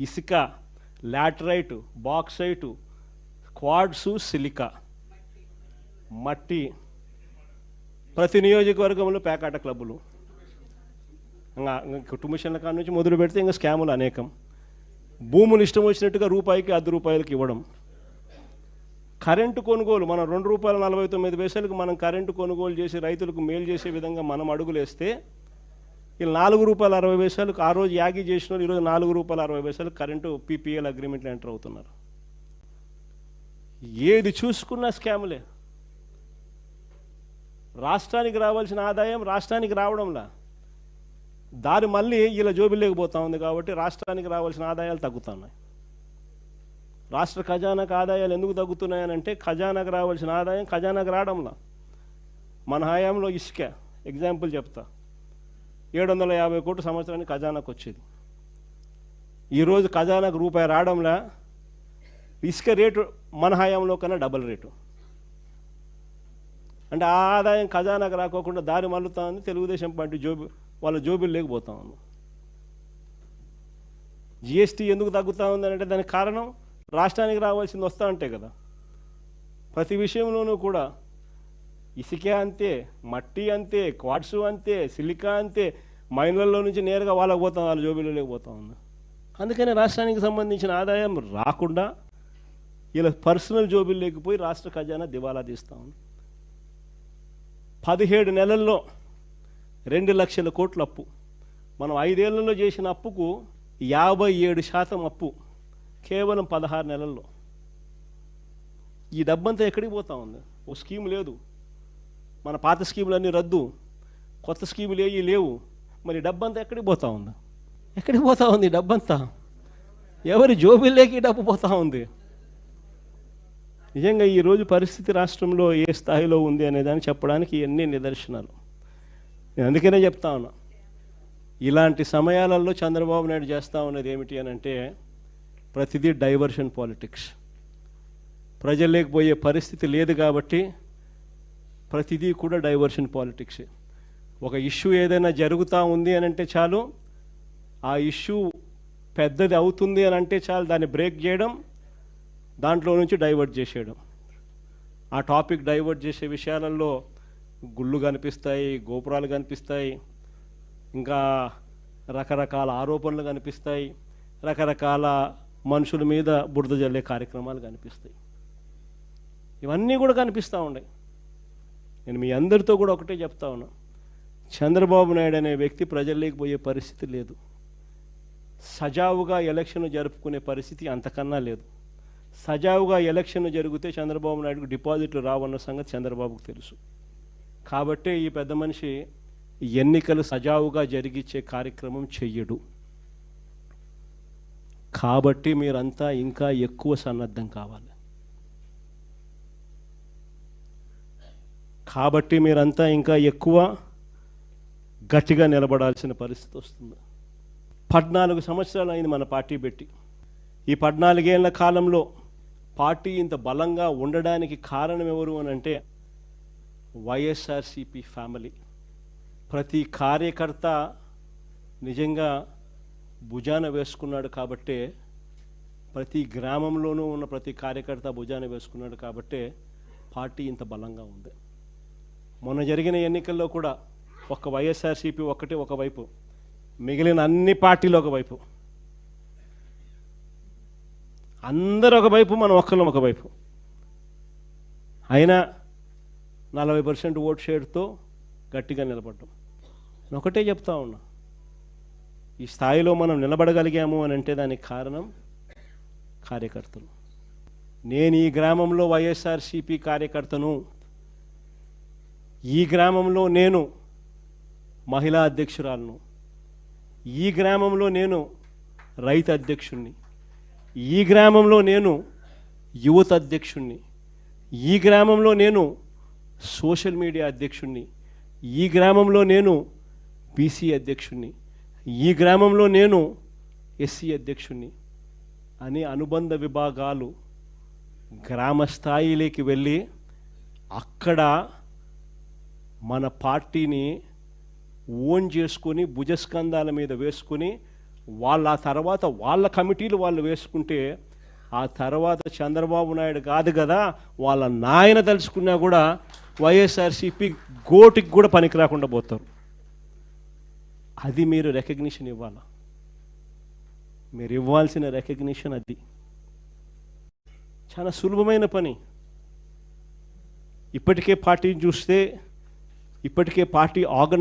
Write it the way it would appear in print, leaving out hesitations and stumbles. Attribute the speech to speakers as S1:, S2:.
S1: ఇసుక, laterite, bauxite, క్వాడ్సు, silica, మట్టి, ప్రతి నియోజకవర్గంలో పేకాట క్లబ్బులు, ఇంకా కుటుంబిషన్ల కాడ నుంచి మొదలు పెడితే ఇంకా స్కాములు అనేకం. భూములు ఇష్టం వచ్చినట్టుగా రూపాయికి ₹10 ఇవ్వడం. కరెంటు కొనుగోలు మనం ₹2.49 మనం కరెంటు కొనుగోలు చేసి రైతులకు మేలు చేసే విధంగా మనం అడుగులేస్తే వీళ్ళు ₹4.60 ఆ రోజు యాగి చేసిన వాళ్ళు ఈరోజు ₹4.60 కరెంటు PPL అగ్రిమెంట్లు ఎంటర్ అవుతున్నారు. ఏది చూసుకున్నా స్కాములే. రాష్ట్రానికి రావాల్సిన ఆదాయం రాష్ట్రానికి రావడంలా, దారి మళ్ళీ ఇలా జోబిలేకపోతూ ఉంది. కాబట్టి రాష్ట్రానికి రావాల్సిన ఆదాయాలు తగ్గుతున్నాయి. రాష్ట్ర ఖజానాకు ఆదాయాలు ఎందుకు తగ్గుతున్నాయనంటే ఖజానాకు రావాల్సిన ఆదాయం ఖజానాకు రావడంలా. మన హయాంలో ఇసుక ఎగ్జాంపుల్ చెప్తా, 750 కోట్లు సంవత్సరానికి ఖజానాకు వచ్చేది. ఈరోజు ఖజానాకు రూపాయి రావడంలా. ఇసుక రేటు మన హయాంలో కన్నా డబల్ రేటు. అంటే ఆ ఆదాయం ఖజానాకు రాకోకుండా దారి మళ్ళుతా ఉంది. తెలుగుదేశం పార్టీ వాళ్ళ జోబులు లేకపోతా ఉంది. GST ఎందుకు తగ్గుతూ ఉందంటే దానికి కారణం రాష్ట్రానికి రావాల్సింది వస్తూ ఉంటాయి కదా. ప్రతి విషయంలోనూ కూడా ఇసుక అంతే, మట్టి అంతే, క్వాడ్సు అంతే, సిలికా అంతే, మైన్లలో నుంచి నేరుగా వాళ్ళకి పోతాం, వాళ్ళ జోబీలో లేకపోతా ఉంది. అందుకని రాష్ట్రానికి సంబంధించిన ఆదాయం రాకుండా ఇలా పర్సనల్ జోబీలు లేకపోయి రాష్ట్ర ఖజానా దివాలా తీస్తూ ఉంది. 17 నెలల్లో 2 లక్షల కోట్ల అప్పు. మనం 5 ఏళ్లలో చేసిన అప్పుకు 57% అప్పు కేవలం 16 నెలల్లో. ఈ డబ్బంతా ఎక్కడికి పోతా ఉంది? ఓ స్కీమ్ లేదు, మన పాత స్కీములన్నీ రద్దు, కొత్త స్కీములు ఏవి లేవు. మరి డబ్బంతా ఎక్కడికి పోతా ఉంది? ఎక్కడికి పోతా ఉంది డబ్బంతా? ఎవరి జోబీల్లోకి డబ్బు పోతా ఉంది? నిజంగా ఈరోజు పరిస్థితి రాష్ట్రంలో ఏ స్థాయిలో ఉంది అనేదాన్ని చెప్పడానికి ఎన్ని నిదర్శనాలు. నేను అందుకనే చెప్తా ఉన్నా, ఇలాంటి సమయాలలో చంద్రబాబు నాయుడు చేస్తూ ఉన్నది ఏమిటి అని అంటే ప్రతిదీ డైవర్షన్ పాలిటిక్స్. ప్రజల్లోకి పోయే పరిస్థితి లేదు కాబట్టి ప్రతిదీ కూడా డైవర్షన్ పాలిటిక్స్. ఒక ఇష్యూ ఏదైనా జరుగుతూ ఉంది అని అంటే చాలు, ఆ ఇష్యూ పెద్దది అవుతుంది అని అంటే చాలు దాన్ని బ్రేక్ చేయడం, దాంట్లో నుంచి డైవర్ట్ చేసేయడం. ఆ టాపిక్ డైవర్ట్ చేసే విషయాలలో గుళ్ళు కనిపిస్తాయి, గోపురాలు కనిపిస్తాయి, ఇంకా రకరకాల ఆరోపణలు కనిపిస్తాయి, రకరకాల మనుషుల మీద బురద జల్లే కార్యక్రమాలు కనిపిస్తాయి. ఇవన్నీ కూడా కనిపిస్తూ ఉన్నాయి. నేను మీ అందరితో కూడా ఒకటే చెప్తా ఉన్నా, చంద్రబాబు నాయుడు అనే వ్యక్తి ప్రజల్లోకి పోయే పరిస్థితి లేదు. సజావుగా ఎలక్షన్ జరుపుకునే పరిస్థితి అంతకన్నా లేదు. సజావుగా ఎలక్షన్ జరిగితే చంద్రబాబు నాయుడుకు డిపాజిట్లు రావన్న సంగతి చంద్రబాబుకు తెలుసు. కాబట్టే ఈ పెద్ద మనిషి ఎన్నికలు సజావుగా జరిగించే కార్యక్రమం చెయ్యడు. కాబట్టి మీరంతా ఇంకా ఎక్కువ సన్నద్ధం కావాలి. కాబట్టి మీరంతా ఇంకా ఎక్కువ గట్టిగా నిలబడాల్సిన పరిస్థితి వస్తుంది. 14 సంవత్సరాలు అయింది మన పార్టీ పెట్టి. ఈ 14 ఏళ్ల కాలంలో పార్టీ ఇంత బలంగా ఉండడానికి కారణం ఎవరు అని అంటే వైఎస్ఆర్సీపీ ఫ్యామిలీ. ప్రతి కార్యకర్త నిజంగా భుజాన వేసుకున్నాడు కాబట్టే, ప్రతి గ్రామంలోనూ ఉన్న ప్రతి కార్యకర్త భుజాన వేసుకున్నాడు కాబట్టే పార్టీ ఇంత బలంగా ఉంది. మొన్న జరిగిన ఎన్నికల్లో కూడా ఒక్క వైఎస్ఆర్సీపీ ఒక్కటే ఒకవైపు, మిగిలిన అన్ని పార్టీలు ఒకవైపు, అందరూ ఒకవైపు, మనం ఒక్కళ్ళం ఒకవైపు. అయినా 40% ఓట్ షేర్తో గట్టిగా నిలబడ్డాం. నేను ఒకటే చెప్తా ఉన్నా, ఈ స్థాయిలో మనం నిలబడగలిగాము అని అంటే దానికి కారణం కార్యకర్తలు. నేను ఈ గ్రామంలో వైఎస్ఆర్సీపీ కార్యకర్తను, ఈ గ్రామంలో నేను మహిళా అధ్యక్షురాలను, ఈ గ్రామంలో నేను రైతు అధ్యక్షుణ్ణి, ఈ గ్రామంలో నేను యువత అధ్యక్షుణ్ణి, ఈ గ్రామంలో నేను సోషల్ మీడియా అధ్యక్షుణ్ణి, ఈ గ్రామంలో నేను బీసీ అధ్యక్షుణ్ణి, ఈ గ్రామంలో నేను ఎస్సీ అధ్యక్షుణ్ణి అని అనుబంధ విభాగాలు గ్రామ స్థాయిలోకి వెళ్ళి అక్కడ మన పార్టీని ఓన్ చేసుకొని భుజస్కంధాల మీద వేసుకొని వాళ్ళు ఆ తర్వాత వాళ్ళ కమిటీలు వాళ్ళు వేసుకుంటే ఆ తర్వాత చంద్రబాబు నాయుడు కాదు కదా వాళ్ళ నాయన తలుచుకున్నా కూడా వైఎస్ఆర్సీపీ గోటికి కూడా పనికి రాకుండా పోతారు. అది మీరు రికగ్నిషన్ ఇవ్వాలి. మీరు ఇవ్వాల్సిన రికగ్నిషన్ అది. చాలా సులభమైన పని. ఇప్పటికే పార్టీని చూస్తే ఇప్పటికే పార్టీ